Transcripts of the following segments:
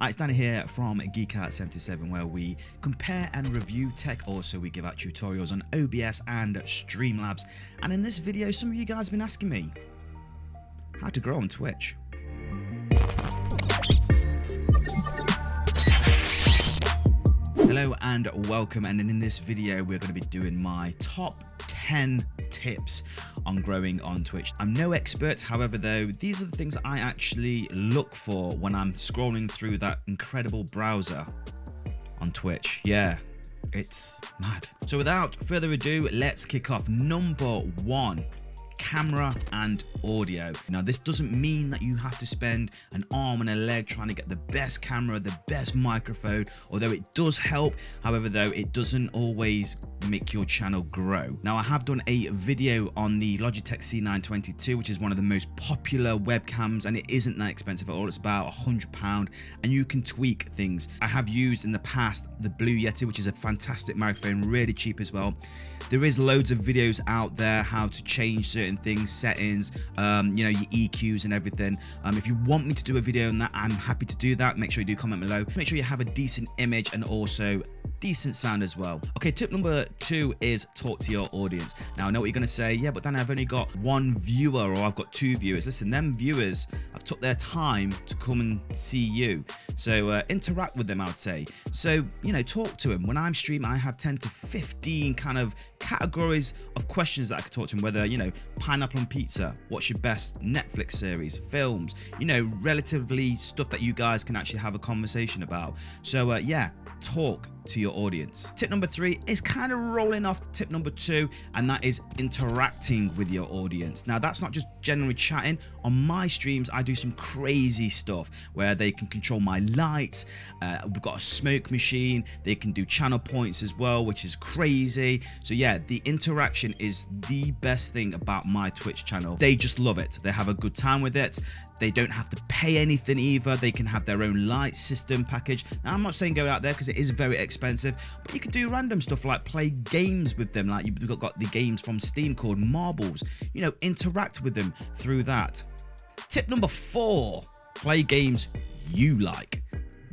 Hi, it's Danny here from Geekout77, where we compare and review tech. Also, we give out tutorials on OBS and Streamlabs. And in this video, some of you guys have been asking me how to grow on Twitch. Hello and welcome, and in this video we're going to be doing my top 10 tips on growing on Twitch. I'm no expert, however though, these are the things that I actually look for when I'm scrolling through that incredible browser on Twitch. Yeah, it's mad. So without further ado, let's kick off. Number one, camera and audio. Now this doesn't mean that you have to spend an arm and a leg trying to get the best camera, the best microphone, although it does help. However though, it doesn't always make your channel grow. Now I have done a video on the Logitech C922, which is one of the most popular webcams, and it isn't that expensive at all. It's about £100 and you can tweak things. I have used in the past the Blue Yeti, which is a fantastic microphone, really cheap as well. There is loads of videos out there how to change certain things, settings, you know, your EQs and everything. If you want me to do a video on that, I'm happy to do that. Make sure you do comment below. Make sure you have a decent image and also decent sound as well. Okay, tip number two is talk to your audience. Now I know what you're gonna say, yeah, but then I've only got one viewer or I've got two viewers. Listen, them viewers have took their time to come and see you. So interact with them, I would say. So, you know, talk to them. When I'm streaming, I have 10 to 15 kind of categories of questions that I could talk to them, whether, you know, pineapple on pizza, what's your best Netflix series, films, you know, relatively stuff that you guys can actually have a conversation about. So yeah, talk to your audience. Tip number three is kind of rolling off tip number two, and that is interacting with your audience. Now that's not just generally chatting. On my streams I do some crazy stuff where they can control my lights, we've got a smoke machine, they can do channel points as well, which is crazy. So yeah, the interaction is the best thing about my Twitch channel. They just love it, they have a good time with it. They don't have to pay anything either. They can have their own light system package. Now I'm not saying go out there because it is very expensive, but you can do random stuff like play games with them. Like you've got the games from Steam called Marbles. You know, interact with them through that. Tip number four, play games you like,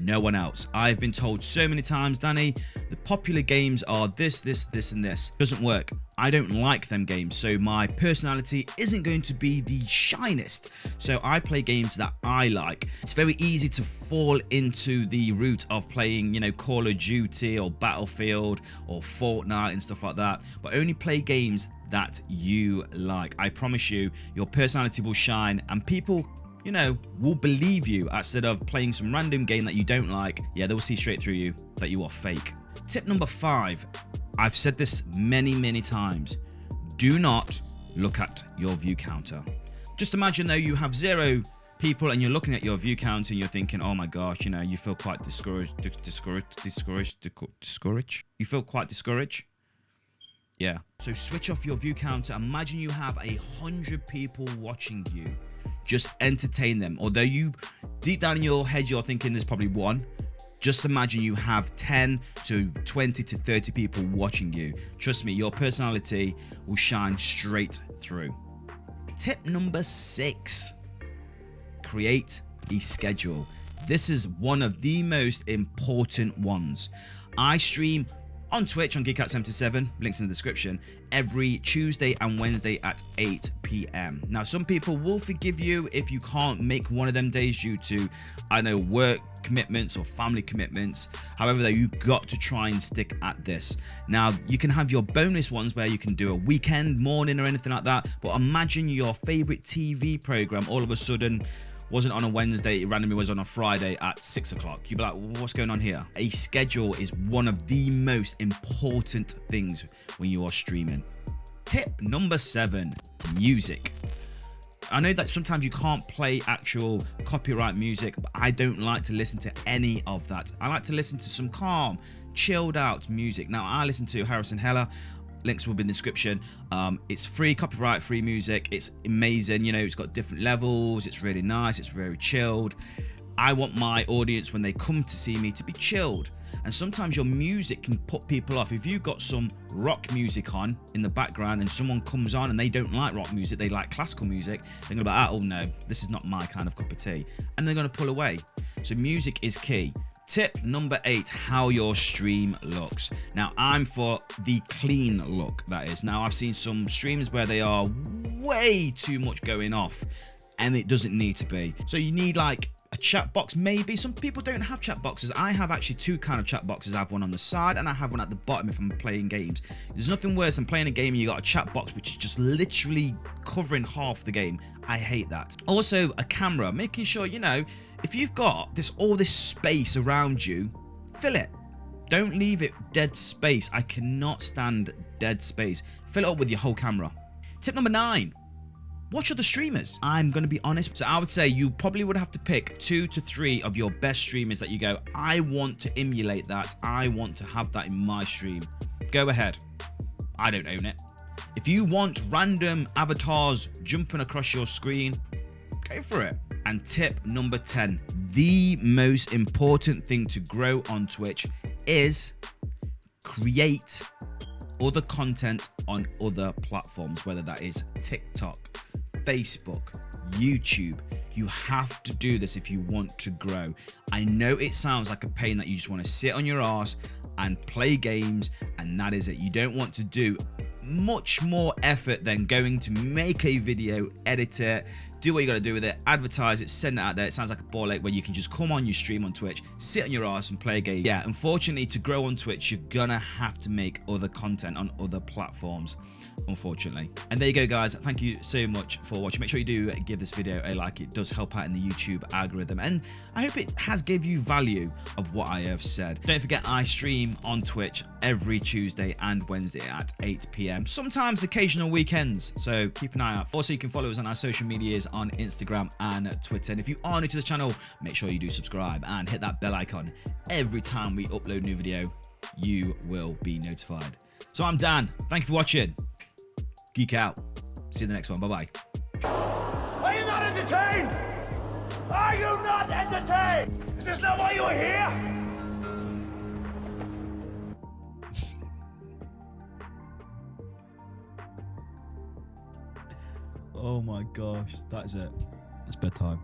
no one else. I've been told so many times, Danny, the popular games are this, and this. Doesn't work. I don't like them games, so my personality isn't going to be the shinest. So I play games that I like. It's very easy to fall into the route of playing, you know, Call of Duty or Battlefield or Fortnite and stuff like that, but only play games that you like. I promise you, your personality will shine and people, you know, will believe you instead of playing some random game that you don't like. Yeah, they'll see straight through you that you are fake. Tip number five, I've said this many times, do not look at your view counter. Just imagine though you have 0 people and you're looking at your view counter and you're thinking, oh my gosh, you know, you feel quite discouraged. You feel quite discouraged. Yeah. So switch off your view counter. Imagine you have 100 people watching you. Just entertain them. Although you deep down in your head you're thinking there's probably one, just imagine you have 10 to 20 to 30 people watching you. Trust me, your personality will shine straight through. Tip number 6, create a schedule. This is one of the most important ones. I stream on Twitch on Geekout77, links in the description, every Tuesday and Wednesday at 8 p.m. Now, some people will forgive you if you can't make one of them days due to, I know, work commitments or family commitments. However, though, you've got to try and stick at this. Now, you can have your bonus ones where you can do a weekend morning or anything like that, but imagine your favorite TV program all of a sudden wasn't on a Wednesday, it randomly was on a Friday at 6 o'clock. You'd be like, well, what's going on here? A schedule is one of the most important things when you are streaming. Tip number 7, music. I know that sometimes you can't play actual copyright music, but I don't like to listen to any of that. I like to listen to some calm, chilled out music. Now, I listen to Harrison Heller. Links will be in the description. It's free, copyright free music. It's amazing. You know, it's got different levels. It's really nice. It's very chilled. I want my audience when they come to see me to be chilled. And sometimes your music can put people off. If you've got some rock music on in the background and someone comes on and they don't like rock music, they like classical music, they're gonna be like, oh no, this is not my kind of cup of tea. And they're gonna pull away. So music is key. Tip number 8, how your stream looks. Now, I'm for the clean look, that is. Now, I've seen some streams where they are way too much going off, and it doesn't need to be. So you need like a chat box, maybe. Some people don't have chat boxes. I have actually 2 kind of chat boxes. I have one on the side and I have one at the bottom if I'm playing games. There's nothing worse than playing a game and you got a chat box which is just literally covering half the game. I hate that. Also, a camera, making sure, you know, if you've got all this space around you, fill it. Don't leave it dead space. I cannot stand dead space. Fill it up with your whole camera. Tip number 9. Watch other streamers. I'm going to be honest. So I would say you probably would have to pick 2 to 3 of your best streamers that you go, I want to emulate that. I want to have that in my stream. Go ahead. I don't own it. If you want random avatars jumping across your screen, go for it. And tip number 10, the most important thing to grow on Twitch is create other content on other platforms, whether that is TikTok, Facebook, YouTube. You have to do this if you want to grow. I know it sounds like a pain that you just want to sit on your ass and play games and that is it. You don't want to do much more effort than going to make a video, edit it, do what you got to do with it, advertise it, send it out there. It sounds like a ball ache where you can just come on your stream on Twitch, sit on your ass and play a game. Yeah, unfortunately, to grow on Twitch, you're gonna have to make other content on other platforms, unfortunately. And there you go, guys. Thank you so much for watching. Make sure you do give this video a like. It does help out in the YouTube algorithm, and I hope it has gave you value of what I have said. Don't forget, I stream on Twitch every Tuesday and Wednesday at 8 p.m. Sometimes occasional weekends, so keep an eye out. Also, you can follow us on our social medias on Instagram and Twitter. And if you are new to the channel, make sure you do subscribe and hit that bell icon. Every time we upload a new video, you will be notified. So I'm Dan. Thank you for watching. Geek out. See you in the next one. Bye-bye. Are you not entertained? Are you not entertained? Is this not why you are here? Oh my gosh, that is it. It's bedtime.